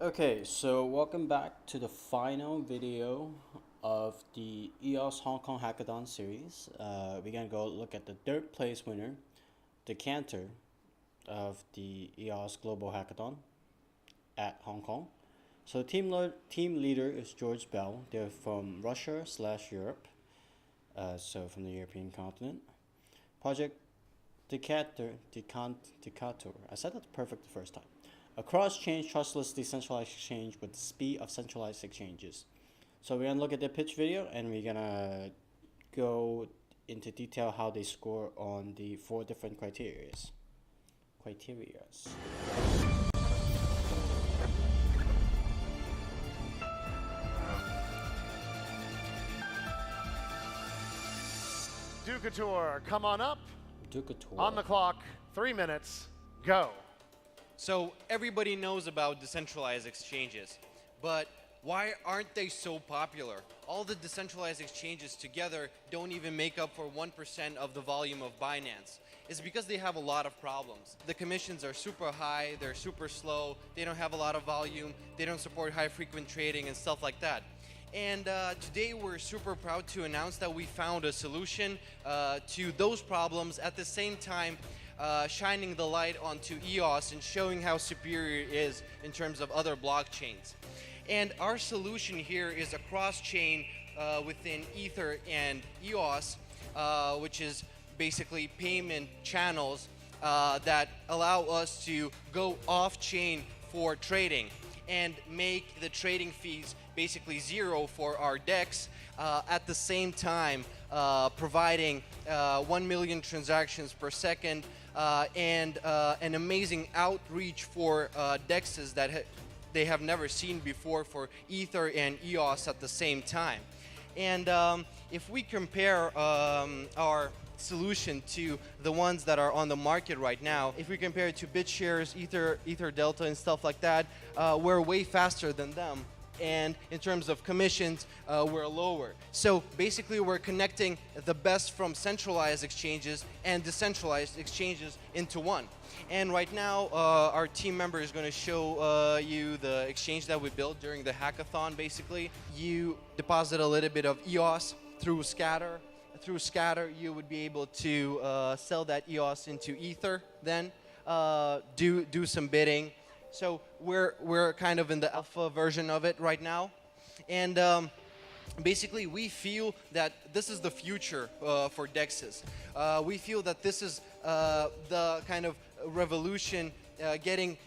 Okay, so welcome back to the final video of the EOS Hong Kong Hackathon series. We're gonna go look at the third place winner, Ducatur, of the EOS Global Hackathon at Hong Kong. So team leader is George Bell. They're from Russia/Europe, so from the European continent. Project Ducatur. I said that perfect the first time. A cross-chain trustless decentralized exchange with the speed of centralized exchanges. So we're gonna look at the pitch video and we're gonna go into detail how they score on the 4 different criterias. Ducatur, come on up. Ducatur. On the clock, 3 minutes, go. So everybody knows about decentralized exchanges, but why aren't they so popular? All the decentralized exchanges together don't even make up for 1% of the volume of Binance. It's because they have a lot of problems. The commissions are super high, they're super slow, they don't have a lot of volume, they don't support high frequent trading and stuff like that. And today we're super proud to announce that we found a solution to those problems, at the same time shining the light onto EOS and showing how superior it is in terms of other blockchains. And our solution here is a cross-chain within Ether and EOS, which is basically payment channels that allow us to go off-chain for trading and make the trading fees basically zero for our DEX, at the same time providing 1 million transactions per second and an amazing outreach for DEXs that they have never seen before for Ether and EOS at the same time. And if we compare our solution to the ones that are on the market right now, if we compare it to BitShares, Ether Delta and stuff like that, we're way faster than them. And in terms of commissions, we're lower. So basically we're connecting the best from centralized exchanges and decentralized exchanges into one. And right now our team member is going to show you the exchange that we built during the hackathon. Basically, you deposit a little bit of EOS through Scatter. Through Scatter, you would be able to sell that EOS into Ether, then do some bidding. So we're kind of in the alpha version of it right now, and basically we feel that this is the future for DEXs. We feel that this is the kind of revolution, getting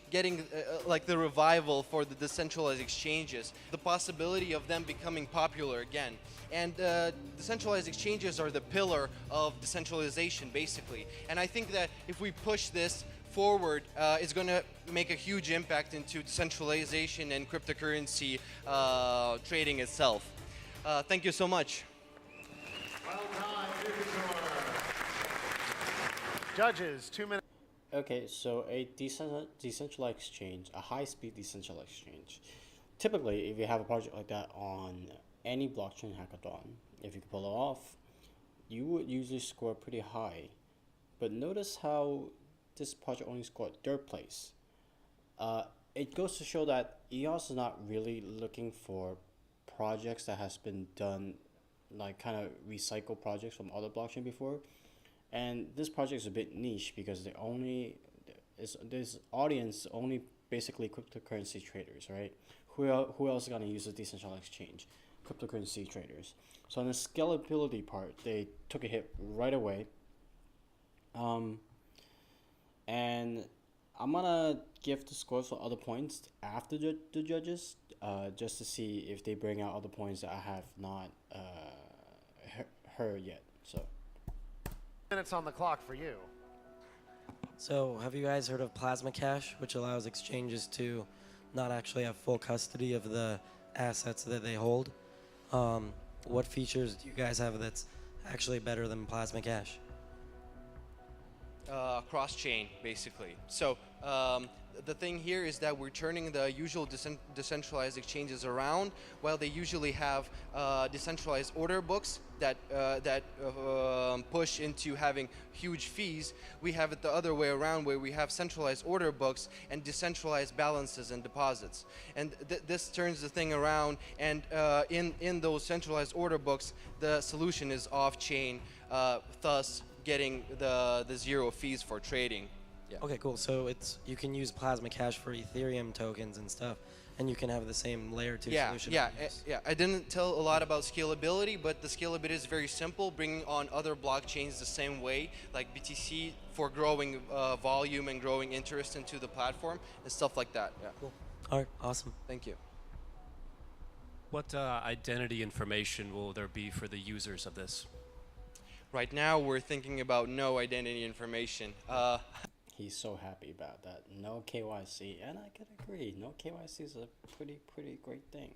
like the revival for the decentralized exchanges, the possibility of them becoming popular again. And decentralized exchanges are the pillar of decentralization, basically. And I think that if we push this forward, it's going to make a huge impact into decentralization and cryptocurrency trading itself. Thank you so much. Well done, Ducatur. Judges, 2 minutes. Okay, so a decentralized exchange, a high-speed decentralized exchange. Typically, if you have a project like that on any blockchain hackathon, if you can pull it off, you would usually score pretty high. But notice how this project only scored 3rd place. It goes to show that EOS is not really looking for projects that has been done, like kind of recycle projects from other blockchain before. And this project is a bit niche because this audience only basically cryptocurrency traders, right? Who else is going to use a decentralized exchange? Cryptocurrency traders. So on the scalability part, they took a hit right away. And I'm gonna give the scores for other points after the judges, just to see if they bring out other points that I have not heard yet. So Minutes on the clock for you. So have you guys heard of Plasma Cash, which allows exchanges to not actually have full custody of the assets that they hold? What features do you guys have that's actually better than Plasma Cash? cross-chain, basically. So the thing here is that we're turning the usual decentralized exchanges around. While they usually have decentralized order books that push into having huge fees, we have it the other way around, where we have centralized order books and decentralized balances and deposits. And this turns the thing around, and in those centralized order books, the solution is off-chain, thus getting the zero fees for trading. Yeah. Okay, cool. So you can use Plasma Cash for Ethereum tokens and stuff, and you can have the same layer 2 solution. Yeah. I didn't tell a lot about scalability, but the scalability is very simple, bringing on other blockchains the same way, like BTC for growing volume and growing interest into the platform and stuff like that. Yeah. Cool. All right, awesome. Thank you. What identity information will there be for the users of this? Right now, we're thinking about no identity information. He's so happy about that. No KYC, and I could agree. No KYC is a pretty great thing.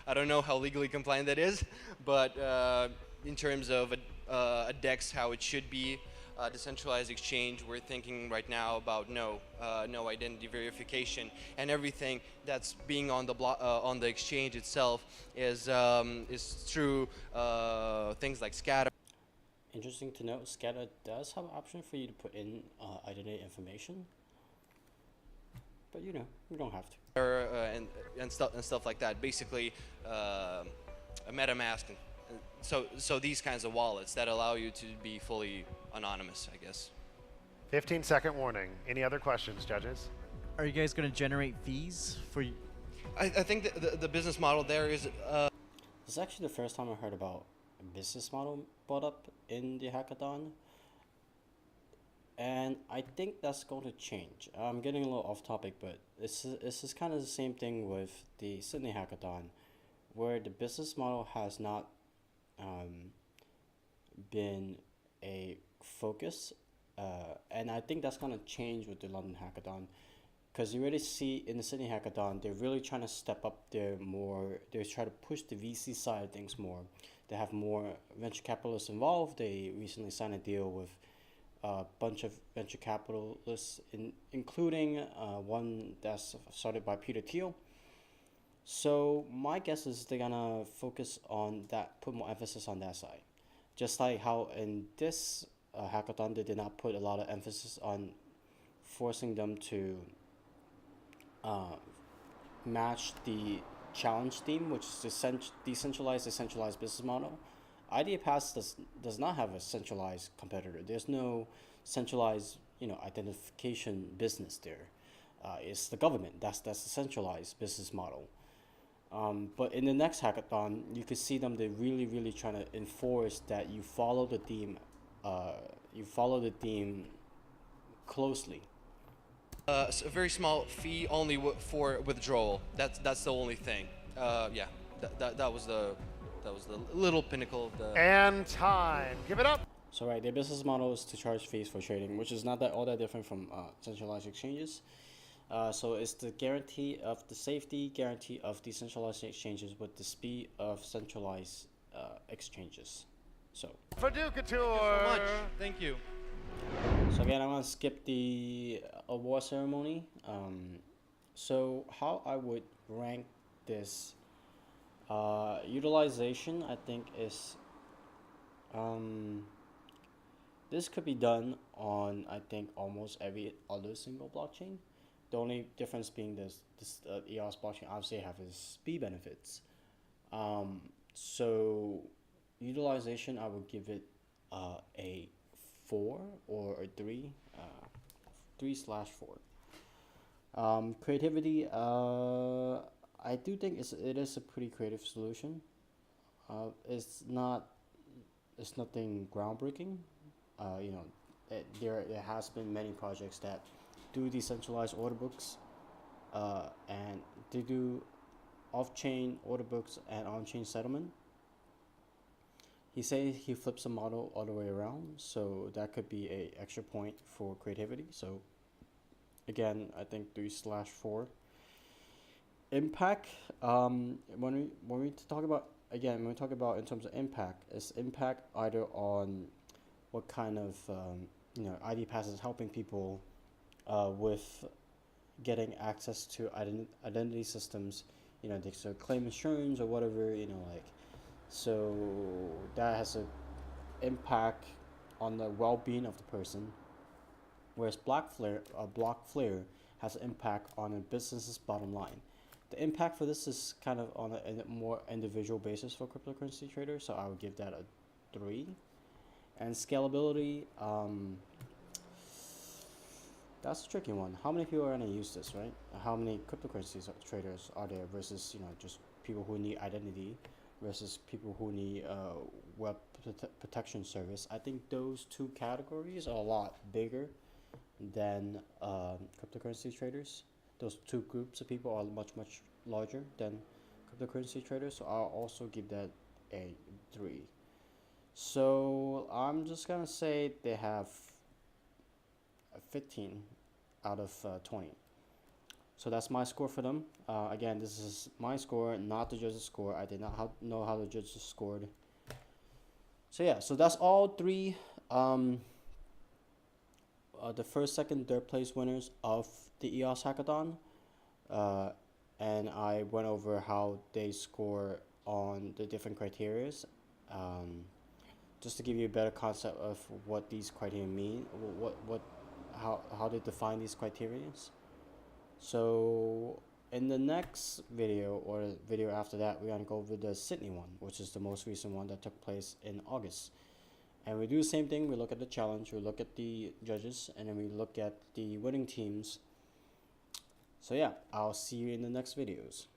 I don't know how legally compliant that is, but in terms of a DEX, how it should be, decentralized exchange, we're thinking right now about no identity verification, and everything that's being on the exchange itself is through things like scatter. Interesting to note, Scatter does have an option for you to put in identity information, but you don't have to. And stuff like that. Basically, a MetaMask, and so these kinds of wallets that allow you to be fully anonymous, I guess. 15-second warning. Any other questions, judges? Are you guys going to generate fees for? I think the business model there is. This is actually the first time I heard about a business model brought up in the hackathon, and I think that's going to change. I'm getting a little off topic, but this is kind of the same thing with the Sydney hackathon, where the business model has not been a focus, and I think that's going to change with the London hackathon, because you already see in the Sydney hackathon they're really trying to step up they're trying to push the VC side of things more. They have more venture capitalists involved. They recently signed a deal with a bunch of venture capitalists, including one that's started by Peter Thiel. So my guess is they're gonna focus on that, put more emphasis on that side. Just like how in this hackathon they did not put a lot of emphasis on forcing them to match the challenge theme, which is decentralized business model. IdeaPass does not have a centralized competitor. There's no centralized identification business there. It's the government. That's the centralized business model. But in the next hackathon, you could see them. They're really trying to enforce that you follow the theme. You follow the theme closely. So a very small fee only for withdrawal. That's the only thing. Yeah, that was the little pinnacle of the. And time. Give it up. So right, their business model is to charge fees for trading, which is not all that different from centralized exchanges. So it's the guarantee of the safety, guarantee of decentralized exchanges with the speed of centralized exchanges. So. For Ducatur. Thank you so much. Thank you. So again, I'm gonna skip the award ceremony. So how I would rank this utilization, I think is this could be done on almost every other single blockchain. The only difference being this EOS blockchain obviously have its speed benefits. So utilization, I would give it a 4 or a 3, 3/4. Creativity, I do think it is a pretty creative solution. It's nothing groundbreaking. There has been many projects that do decentralized order books, and they do off-chain order books and on-chain settlement. He says he flips the model all the way around, so that could be a extra point for creativity. So again, I think 3/4. Impact, when we talk about in terms of impact, is impact either on what kind of ID Pass is helping people with getting access to identity systems. They so claim insurance or whatever. So that has an impact on the well-being of the person. Whereas Block Flare has an impact on a business's bottom line. The impact for this is kind of on a more individual basis for cryptocurrency traders, so I would give that a 3. And scalability, that's a tricky one. How many people are gonna use this, right? How many cryptocurrencies traders are there versus just people who need identity versus people who need web protection service? I think those two categories are a lot bigger than cryptocurrency traders. Those two groups of people are much larger than cryptocurrency traders, so I'll also give that a 3. So I'm just gonna say they have a 15 out of 20. So that's my score for them. Again, this is my score, not the judges' score. I did not know how the judges scored. So yeah, so that's all 3 the first, second, third place winners of the EOS Hackathon. And I went over how they score on the different criterias. Just to give you a better concept of what these criteria mean, how they define these criteria. So in the next video or the video after that, we're gonna go over the Sydney one, which is the most recent one that took place in August. And we do the same thing. We look at the challenge, we look at the judges, and then we look at the winning teams. So yeah, I'll see you in the next videos.